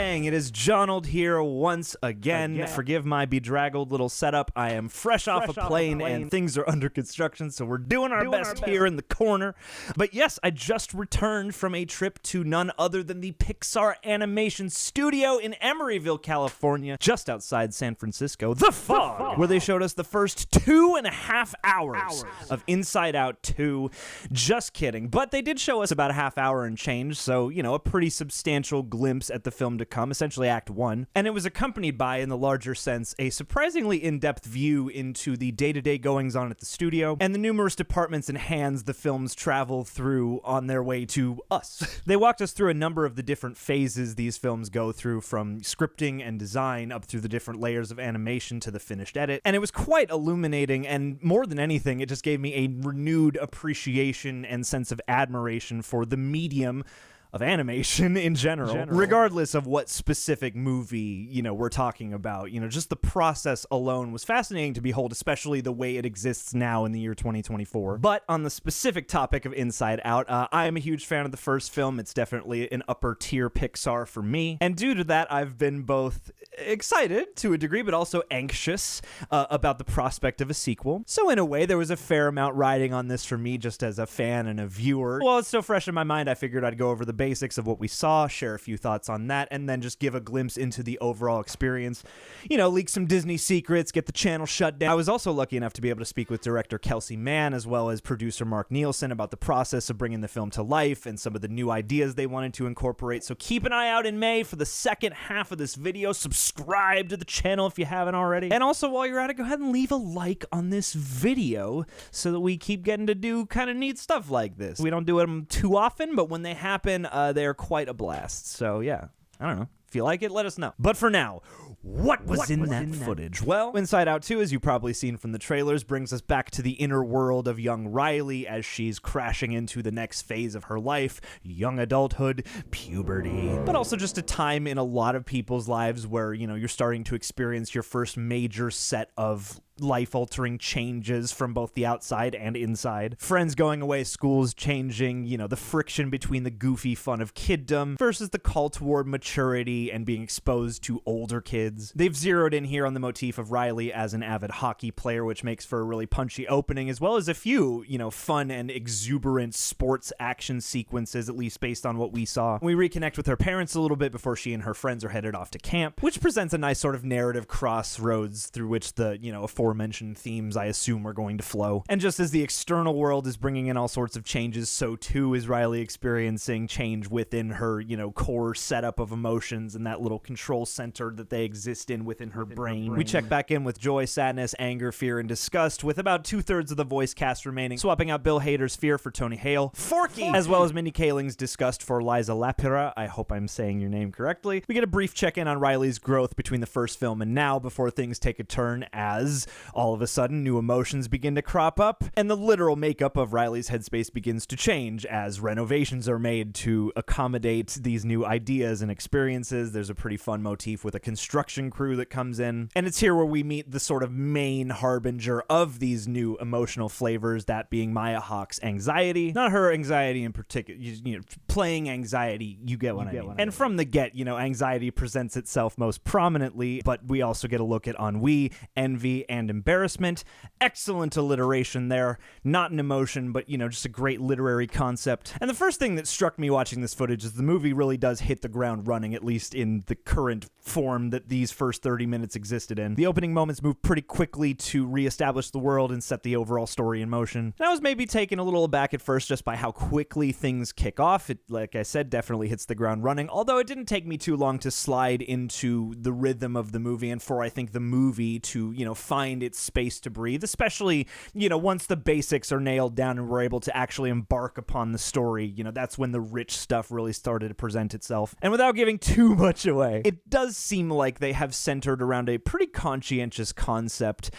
gang, it is Jonald here once again. Forgive my bedraggled little setup. I am fresh off a plane and things are under construction, so we're doing our best here in the corner. But yes, I just returned from a trip to none other than the Pixar Animation studio in Emeryville, California, just outside San Francisco, The Fog, where they showed us the first 2.5 hours of Inside Out 2. Just kidding. But they did show us about a half hour and change, so, you know, a pretty substantial glimpse at the film to come, essentially Act 1. And it was accompanied by, in the larger sense, a surprisingly in-depth view into the day-to-day goings-on at the studio and the numerous departments and hands the films travel through on their way to us. They walked us through a number of the different phases these films go through, from scripting and design up through the different layers of animation to the finished edit, and it was quite illuminating, and more than anything, it just gave me a renewed appreciation and sense of admiration for the medium of animation in general, regardless of what specific movie, you know, we're talking about. You know, just the process alone was fascinating to behold, especially the way it exists now in the year 2024. But on the specific topic of Inside Out, I am a huge fan of the first film. It's definitely an upper tier Pixar for me. And due to that, I've been both excited to a degree, but also anxious about the prospect of a sequel. So in a way, there was a fair amount riding on this for me just as a fan and a viewer. Well, it's so fresh in my mind, I figured I'd go over the basics of what we saw, share a few thoughts on that, and then just give a glimpse into the overall experience. You know, leak some Disney secrets, get the channel shut down. I was also lucky enough to be able to speak with director Kelsey Mann as well as producer Mark Neilsen about the process of bringing the film to life and some of the new ideas they wanted to incorporate. So keep an eye out in May for the second half of this video. Subscribe to the channel if you haven't already. And also, while you're at it, go ahead and leave a like on this video so that we keep getting to do kind of neat stuff like this. We don't do them too often, but when they happen, they're quite a blast. So yeah, I don't know. If you like it, let us know. But for now, what was in that footage? Well, Inside Out 2, as you've probably seen from the trailers, brings us back to the inner world of young Riley as she's crashing into the next phase of her life, young adulthood, puberty. But also just a time in a lot of people's lives where, you know, you're starting to experience your first major set of life-altering changes from both the outside and inside. Friends going away, schools changing, you know, the friction between the goofy fun of kiddom versus the call toward maturity and being exposed to older kids. They've zeroed in here on the motif of Riley as an avid hockey player, which makes for a really punchy opening, as well as a few, you know, fun and exuberant sports action sequences, at least based on what we saw. We reconnect with her parents a little bit before she and her friends are headed off to camp, which presents a nice sort of narrative crossroads through which the, you know, aforementioned themes I assume are going to flow. And just as the external world is bringing in all sorts of changes, so too is Riley experiencing change within her, you know, core setup of emotions and that little control center that they exist in within her brain. We check back in with joy, sadness, anger, fear, and disgust, with about 2/3 of the voice cast remaining, swapping out Bill Hader's fear for Tony Hale, Forky, as well as Mindy Kaling's disgust for Liza Lapira. I hope I'm saying your name correctly. We get a brief check-in on Riley's growth between the first film and now before things take a turn as all of a sudden new emotions begin to crop up and the literal makeup of Riley's headspace begins to change as renovations are made to accommodate these new ideas and experiences. There's a pretty fun motif with a construction crew that comes in, and it's here where we meet the sort of main harbinger of these new emotional flavors, that being Maya Hawke's anxiety. Not her anxiety in particular, you know, playing anxiety, you get what I mean. And from the get, you know, anxiety presents itself most prominently, but we also get a look at ennui, envy, and embarrassment. Excellent alliteration there. Not an emotion, but, you know, just a great literary concept. And the first thing that struck me watching this footage is the movie really does hit the ground running, at least in the current form that these first 30 minutes existed in. The opening moments move pretty quickly to reestablish the world and set the overall story in motion. And I was maybe taken a little aback at first just by how quickly things kick off. It, like I said, definitely hits the ground running, although it didn't take me too long to slide into the rhythm of the movie and for, I think, the movie to, you know, find its space to breathe, especially, you know, once the basics are nailed down and we're able to actually embark upon the story. You know, that's when the rich stuff really started to present itself. And without giving too much away, it does seem like they have centered around a pretty conscientious concept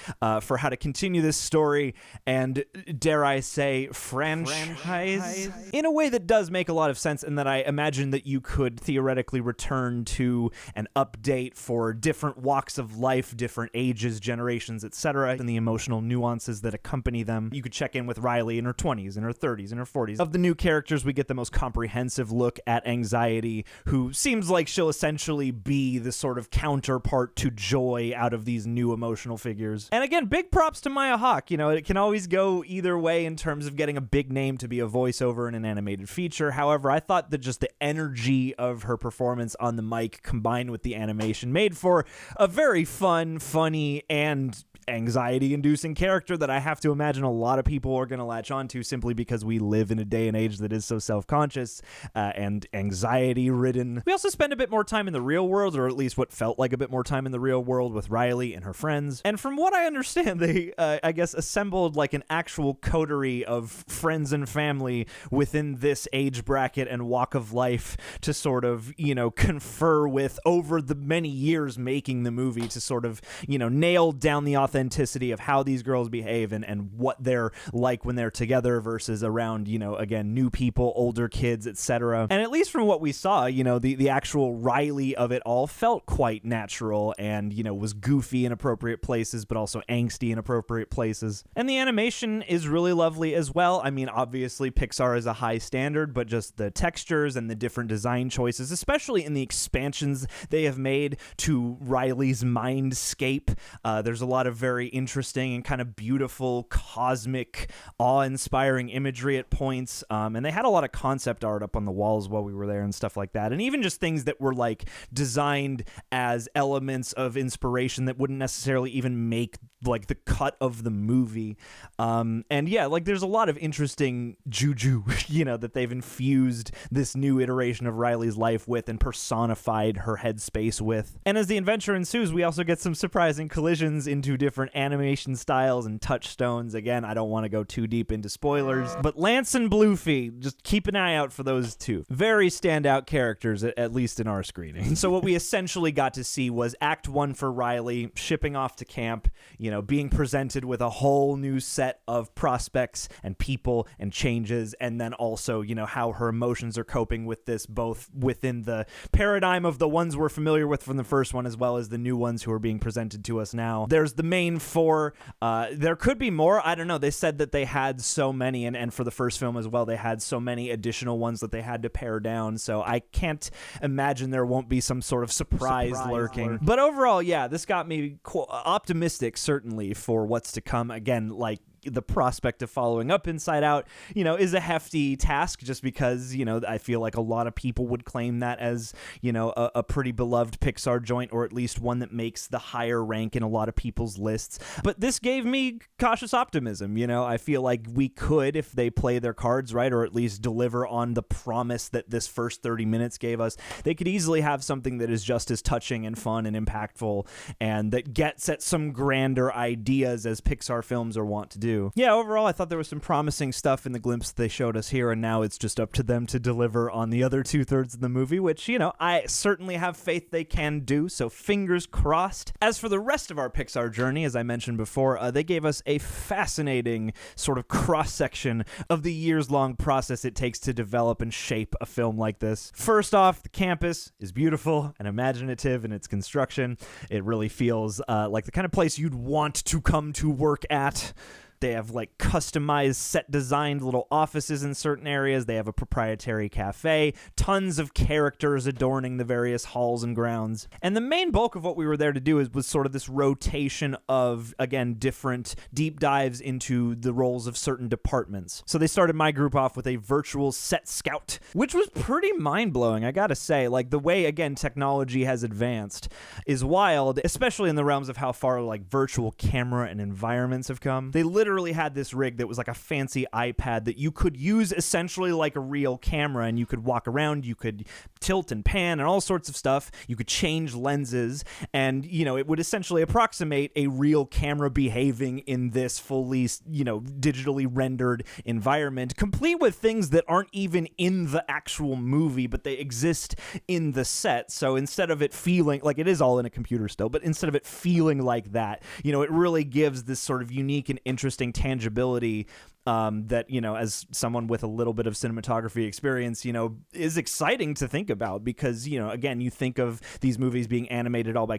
for how to continue this story and, dare I say, franchise in a way that does make a lot of sense, and that I imagine that you could theoretically return to an update for different walks of life, different ages, generations, expressions, etc., and the emotional nuances that accompany them. You could check in with Riley in her 20s, in her 30s, in her 40s. Of the new characters, we get the most comprehensive look at Anxiety, who seems like she'll essentially be the sort of counterpart to Joy out of these new emotional figures. And again, big props to Maya Hawke. You know, it can always go either way in terms of getting a big name to be a voiceover in an animated feature. However, I thought that just the energy of her performance on the mic combined with the animation made for a very fun, funny, and anxiety-inducing character that I have to imagine a lot of people are going to latch onto simply because we live in a day and age that is so self-conscious and anxiety-ridden. We also spend a bit more time in the real world, or at least what felt like a bit more time in the real world with Riley and her friends. And from what I understand, they, I guess, assembled like an actual coterie of friends and family within this age bracket and walk of life to sort of, you know, confer with over the many years making the movie to sort of, you know, nail down the authenticity of how these girls behave and what they're like when they're together versus around, you know, again, new people, older kids, etc. And at least from what we saw, you know, the actual Riley of it all felt quite natural and, you know, was goofy in appropriate places, but also angsty in appropriate places. And the animation is really lovely as well. I mean, obviously Pixar is a high standard, but just the textures and the different design choices, especially in the expansions they have made to Riley's mindscape. There's a lot of very interesting and kind of beautiful, cosmic, awe-inspiring imagery at points. And they had a lot of concept art up on the walls while we were there and stuff like that. And even just things that were like designed as elements of inspiration that wouldn't necessarily even make like the cut of the movie. And yeah, like there's a lot of interesting juju, you know, that they've infused this new iteration of Riley's life with and personified her headspace with. And as the adventure ensues, we also get some surprising collisions into different animation styles and touchstones. Again, I don't want to go too deep into spoilers, but Lance and Bluefy, just keep an eye out for those two. Very standout characters, at least in our screening. So what we essentially got to see was Act 1 for Riley, shipping off to camp, you know, being presented with a whole new set of prospects and people and changes, and then also, you know, how her emotions are coping with this, both within the paradigm of the ones we're familiar with from the first one, as well as the new ones who are being presented to us now. There's the main four. There could be more. I don't know. They said that they had so many, and for the first film as well, they had so many additional ones that they had to pare down. So I can't imagine there won't be some sort of surprise lurking. But overall, yeah, this got me optimistic, certainly, for what's to come. Again, like, the prospect of following up Inside Out, you know, is a hefty task just because, you know, I feel like a lot of people would claim that as, you know, a pretty beloved Pixar joint, or at least one that makes the higher rank in a lot of people's lists. But this gave me cautious optimism. You know, I feel like we could, if they play their cards right, or at least deliver on the promise that this first 30 minutes gave us, they could easily have something that is just as touching and fun and impactful, and that gets at some grander ideas as Pixar films are wont to do. Yeah, overall, I thought there was some promising stuff in the glimpse they showed us here, and now it's just up to them to deliver on the other 2/3 of the movie, which, you know, I certainly have faith they can do, so fingers crossed. As for the rest of our Pixar journey, as I mentioned before, they gave us a fascinating sort of cross-section of the years-long process it takes to develop and shape a film like this. First off, the campus is beautiful and imaginative in its construction. It really feels like the kind of place you'd want to come to work at. They have like customized, set designed little offices in certain areas. They have a proprietary cafe, tons of characters adorning the various halls and grounds. And the main bulk of what we were there to do was sort of this rotation of, again, different deep dives into the roles of certain departments. So they started my group off with a virtual set scout, which was pretty mind-blowing, I gotta say. Like, the way, again, technology has advanced is wild, especially in the realms of how far like virtual camera and environments have come. They literally had this rig that was like a fancy iPad that you could use essentially like a real camera, and you could walk around, you could tilt and pan and all sorts of stuff. You could change lenses, and, you know, it would essentially approximate a real camera behaving in this fully, you know, digitally rendered environment, complete with things that aren't even in the actual movie, but they exist in the set. So instead of it feeling like, it is all in a computer still, but instead of it feeling like that, you know, it really gives this sort of unique and interesting tangibility that, as someone with a little bit of cinematography experience, is exciting to think about because, again, you think of these movies being animated all by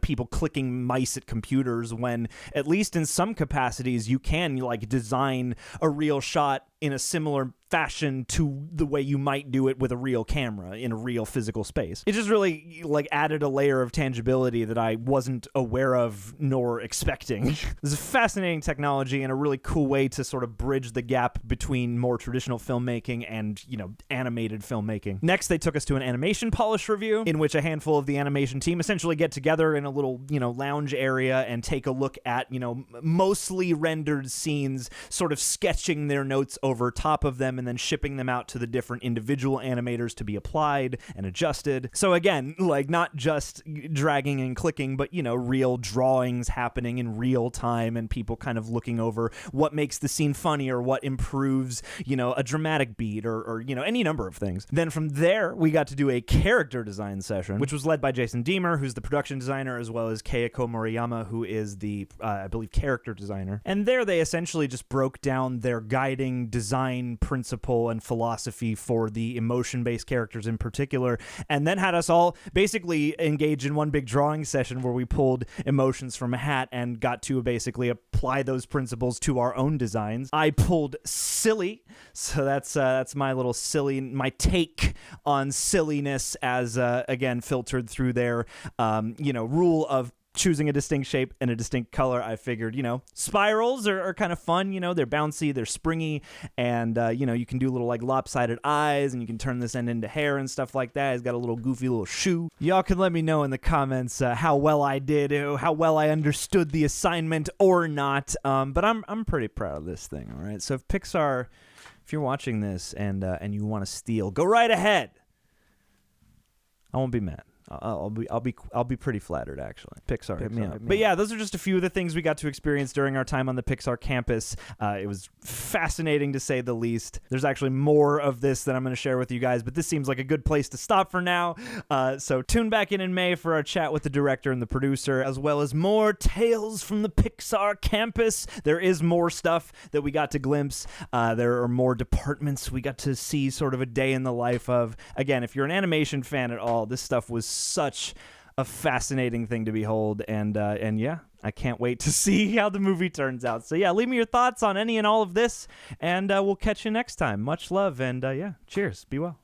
people clicking mice at computers when, at least in some capacities, you can design a real shot in a similar fashion to the way you might do it with a real camera in a real physical space. It just really added a layer of tangibility that I wasn't aware of nor expecting. This is a fascinating technology and a really cool way to sort of bridge the gap between more traditional filmmaking and, animated filmmaking. Next, they took us to an animation polish review in which a handful of the animation team essentially get together in a little, lounge area and take a look at, mostly rendered scenes, sort of sketching their notes over top of them and then shipping them out to the different individual animators to be applied and adjusted. So again, not just dragging and clicking, but, real drawings happening in real time and people kind of looking over what makes the scene funny or what improves, a dramatic beat or any number of things. Then from there, we got to do a character design session, which was led by Jason Deemer, who's the production designer, as well as Keiko Moriyama, who is the, I believe, character designer. And there they essentially just broke down their guiding design principle and philosophy for the emotion-based characters in particular, and then had us all basically engage in one big drawing session where we pulled emotions from a hat and got to basically apply those principles to our own designs. I pulled silly, so that's my little silly, my take on silliness as, again, filtered through their, rule of choosing a distinct shape and a distinct color. I figured, spirals are kind of fun, they're bouncy, they're springy, and, you can do little lopsided eyes and you can turn this end into hair and stuff like that. It's got a little goofy little shoe. Y'all can let me know in the comments how well I did, how well I understood the assignment or not, but I'm pretty proud of this thing, all right? So if Pixar, if you're watching this and you want to steal, go right ahead. I won't be mad. I'll be pretty flattered, actually. Pixar, hit me up. But yeah, those are just a few of the things we got to experience during our time on the Pixar campus. It was fascinating, to say the least. There's actually more of this that I'm going to share with you guys, but this seems like a good place to stop for now. So tune back in May for our chat with the director and the producer, as well as more tales from the Pixar campus. There is more stuff that we got to glimpse. There are more departments we got to see sort of a day in the life of. Again, if you're an animation fan at all, this stuff was such a fascinating thing to behold, and yeah, I can't wait to see how the movie turns out. So yeah, leave me your thoughts on any and all of this, and we'll catch you next time. Much love, and yeah, cheers. Be well.